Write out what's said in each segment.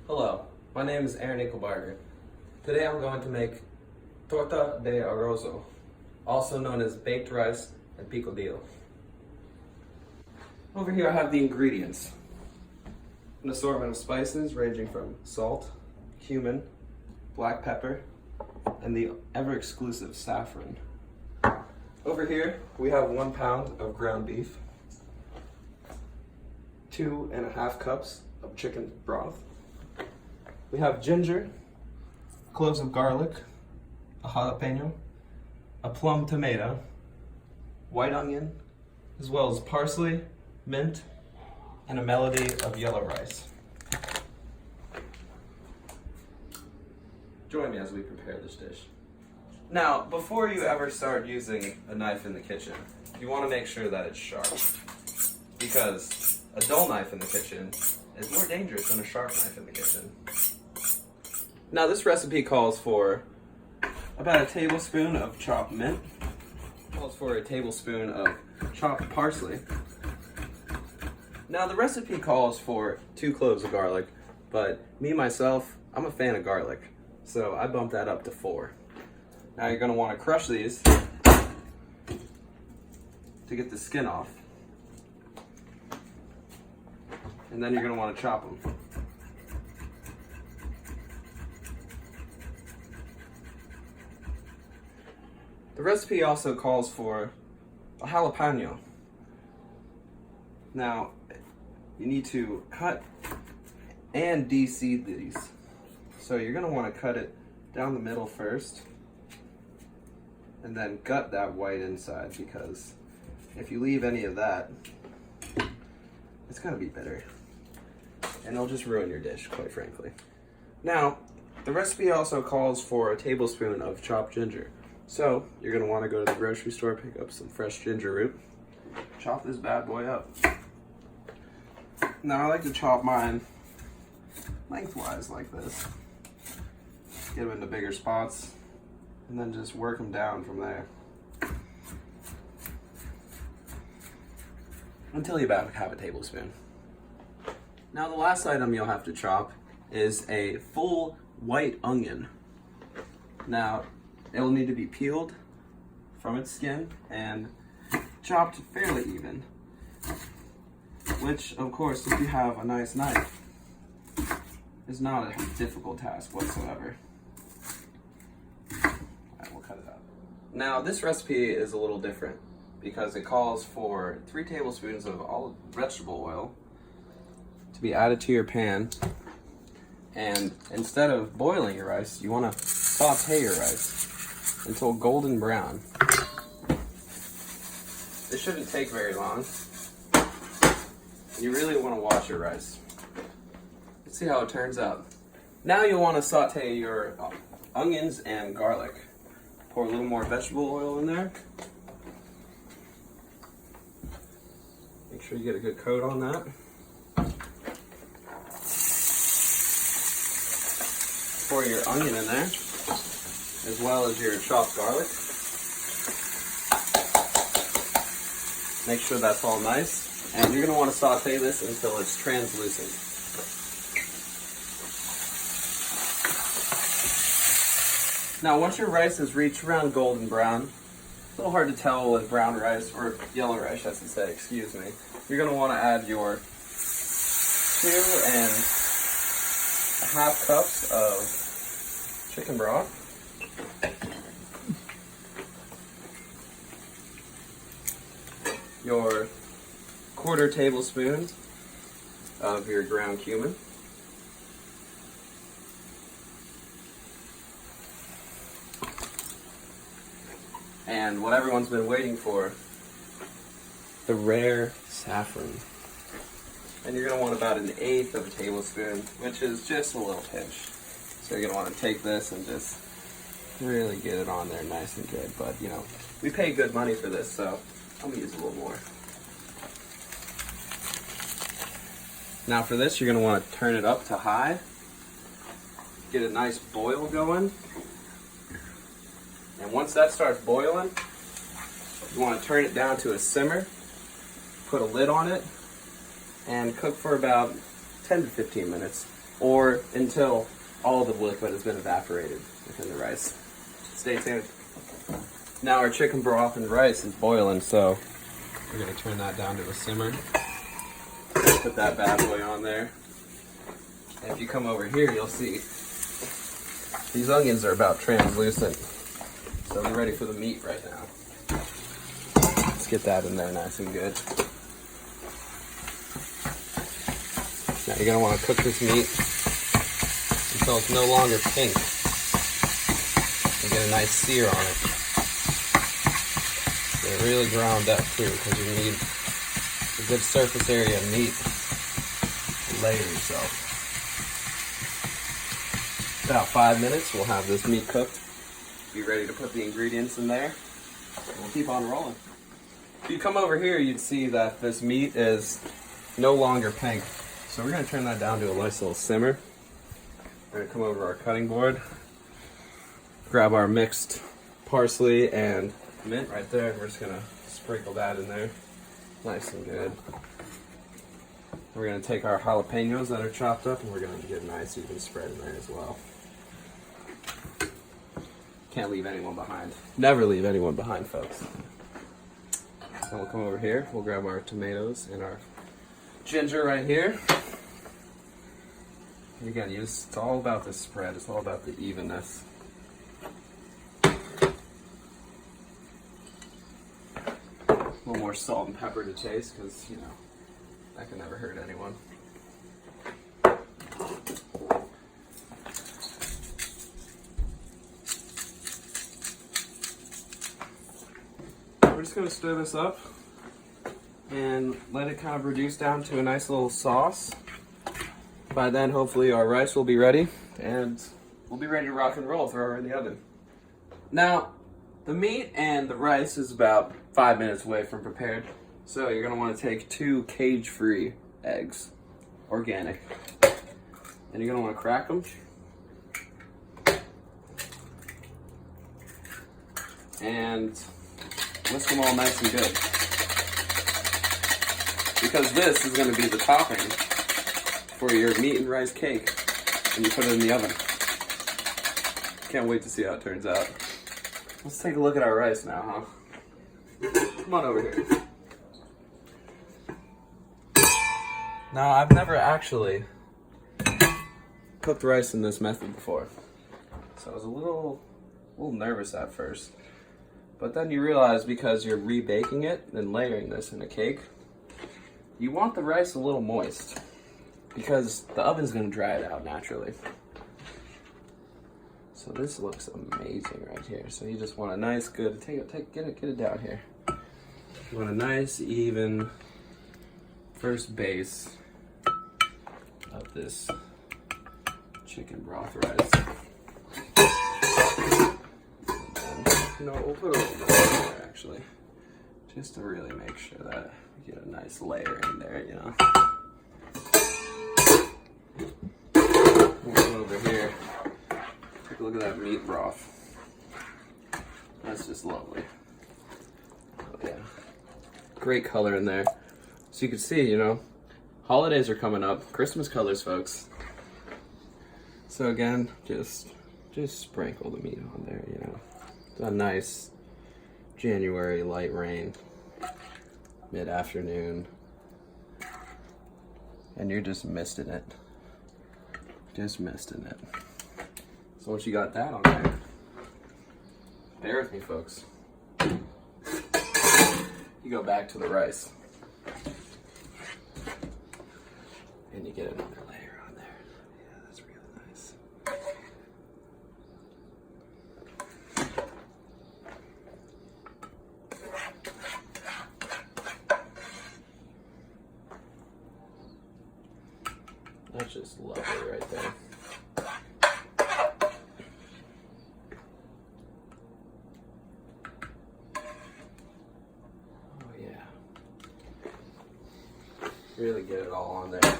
Hello, my name is Inklebarger. Today I'm going to make torta de arrozo, also known as baked rice and picadillo. Over here I have the ingredients. An assortment of spices ranging from salt, cumin, black pepper, and the ever-exclusive saffron. Over here we have 1 pound of ground beef, 2.5 cups of chicken broth. We have ginger, cloves of garlic, a jalapeno, a plum tomato, white onion, as well as parsley, mint, and a melody of yellow rice. Join me as we prepare this dish. Now, before you ever start using a knife in the kitchen, you want to make sure that it's sharp, because a dull knife in the kitchen is more dangerous than a sharp knife in the kitchen. Now, this recipe calls for about a tablespoon of chopped mint, calls for a tablespoon of chopped parsley. Now, the recipe calls for 2 cloves of garlic, but me, myself, I'm a fan of garlic, so I bumped that up to 4. Now, you're going to want to crush these to get the skin off, and then you're going to want to chop them. The recipe also calls for a jalapeno. Now, you need to cut and de-seed these. So you're going to want to cut it down the middle first, and then gut that white inside, because if you leave any of that, it's going to be bitter. And it'll just ruin your dish, quite frankly. Now, the recipe also calls for a tablespoon of chopped ginger. So, you're going to want to go to the grocery store, pick up some fresh ginger root, chop this bad boy up. Now, I like to chop mine lengthwise like this. Get them into bigger spots, and then just work them down from there. Until you about have a tablespoon. Now, the last item you'll have to chop is a full white onion. Now, it will need to be peeled from its skin and chopped fairly even, which, of course, if you have a nice knife, is not a difficult task whatsoever. Alright, we'll cut it out. Now, this recipe is a little different because it calls for 3 tablespoons of olive vegetable oil to be added to your pan, and instead of boiling your rice, you want to saute your rice until golden brown. This shouldn't take very long. You really want to wash your rice. Let's see how it turns out. Now you'll want to saute your onions and garlic. Pour a little more vegetable oil in there. Make sure you get a good coat on that. Pour your onion in there, as well as your chopped garlic. Make sure that's all nice. And you're going to want to saute this until it's translucent. Now, once your rice has reached around golden brown, it's a little hard to tell with brown rice, or yellow rice, I should say, excuse me. You're going to want to add your 2.5 cups of chicken broth. Your 1/4 tablespoon of your ground cumin. And what everyone's been waiting for, the rare saffron. And you're going to want about 1/8 of a tablespoon, which is just a little pinch. So you're going to want to take this and just really get it on there nice and good. But, you know, we pay good money for this, so I'm going to use a little more. Now for this, you're going to want to turn it up to high. Get a nice boil going. And once that starts boiling, you want to turn it down to a simmer, put a lid on it, and cook for about 10 to 15 minutes. or until all the liquid has been evaporated within the rice. Stay tuned. Now our chicken broth and rice is boiling, so we're gonna turn that down to a simmer. Put that bad boy on there. And if you come over here, you'll see these onions are about translucent. So we're ready for the meat right now. Let's get that in there nice and good. Now you're gonna wanna cook this meat until it's no longer pink. And get a nice sear on it. Get it really ground up too, because you need a good surface area of meat to layer yourself. About 5 minutes, we'll have this meat cooked. Be ready to put the ingredients in there. We'll keep on rolling. If you come over here, you'd see that this meat is no longer pink. So we're gonna turn that down to a nice little simmer. We're gonna come over our cutting board, grab our mixed parsley and mint right there. We're just gonna sprinkle that in there, nice and good. We're gonna take our jalapenos that are chopped up and we're gonna get a nice even spread in there as well. Can't leave anyone behind. Never leave anyone behind, folks. Then we'll come over here, we'll grab our tomatoes and our ginger right here. And again, it's all about the spread, it's all about the evenness. A little more salt and pepper to taste, because, you know, that can never hurt anyone. We're just going to stir this up and let it kind of reduce down to a nice little sauce. By then, hopefully, our rice will be ready and we'll be ready to rock and roll. Throw her in the oven. Now, the meat and the rice is about 5 minutes away from prepared. So you're going to want to take 2 cage-free eggs, organic. And you're going to want to crack them. And whisk them all nice and good. Because this is going to be the topping for your meat and rice cake when you put it in the oven. Can't wait to see how it turns out. Let's take a look at our rice now, huh? Come on over here. Now, I've never actually cooked rice in this method before. So I was a little nervous at first. But then you realize, because you're rebaking it and layering this in a cake, you want the rice a little moist, because the oven's going to dry it out naturally. So this looks amazing right here. So you just want a nice, good, get it down here. You want a nice, even first base of this chicken broth rice. No, we'll put a little bit in there actually, just to really make sure that we get a nice layer in there, you know. We'll go over here, take a look at that meat broth. That's just lovely. Oh yeah, great color in there. So you can see, you know, holidays are coming up, Christmas colors, folks. So again, just sprinkle the meat on there, you know. A nice January light rain, mid-afternoon, and you're just misting it. Just misting it. So once you got that on there, bear with me, folks. You go back to the rice, and you get another layer on there. Yeah, that's really nice. That's just lovely right there. Oh yeah. Really get it all on there.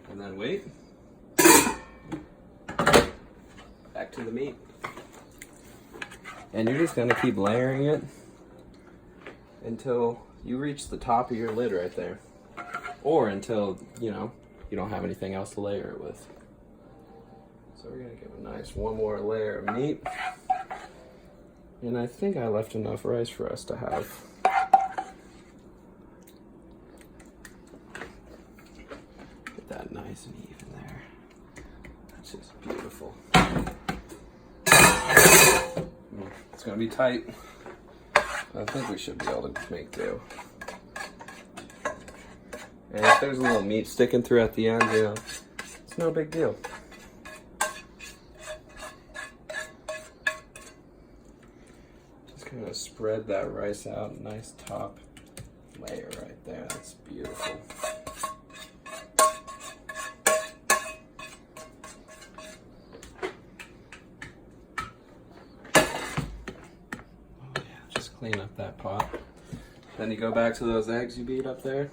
And then wait. Back to the meat. And you're just gonna keep layering it until you reach the top of your lid right there. Or until, you know, you don't have anything else to layer it with. So we're gonna give a nice one more layer of meat. And I think I left enough rice for us to have. Get that nice and even there. That's just beautiful. It's gonna be tight. I think we should be able to make do. And if there's a little meat sticking through at the end, you know, it's no big deal. Just kind of spread that rice out, nice top layer right there. That's beautiful. Oh yeah, just clean up that pot. Then you go back to those eggs you beat up there.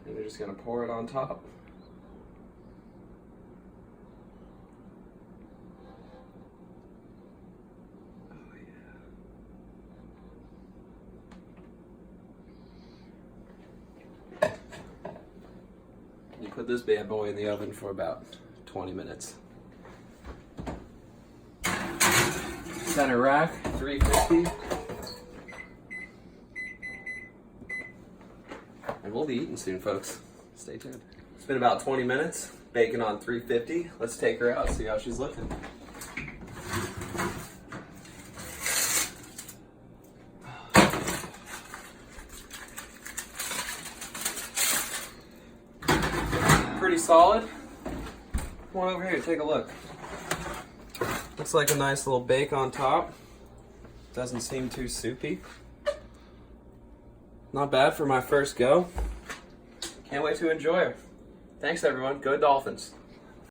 And you're just gonna pour it on top. Oh yeah. You put this bad boy in the oven for about 20 minutes. Center rack, 350. And we'll be eating soon, folks. Stay tuned. It's been about 20 minutes, baking on 350. Let's take her out, see how she's looking. Pretty solid. Come on over here, take a look. Looks like a nice little bake on top. Doesn't seem too soupy. Not bad for my first go. Can't wait to enjoy her. Thanks everyone. Go Dolphins.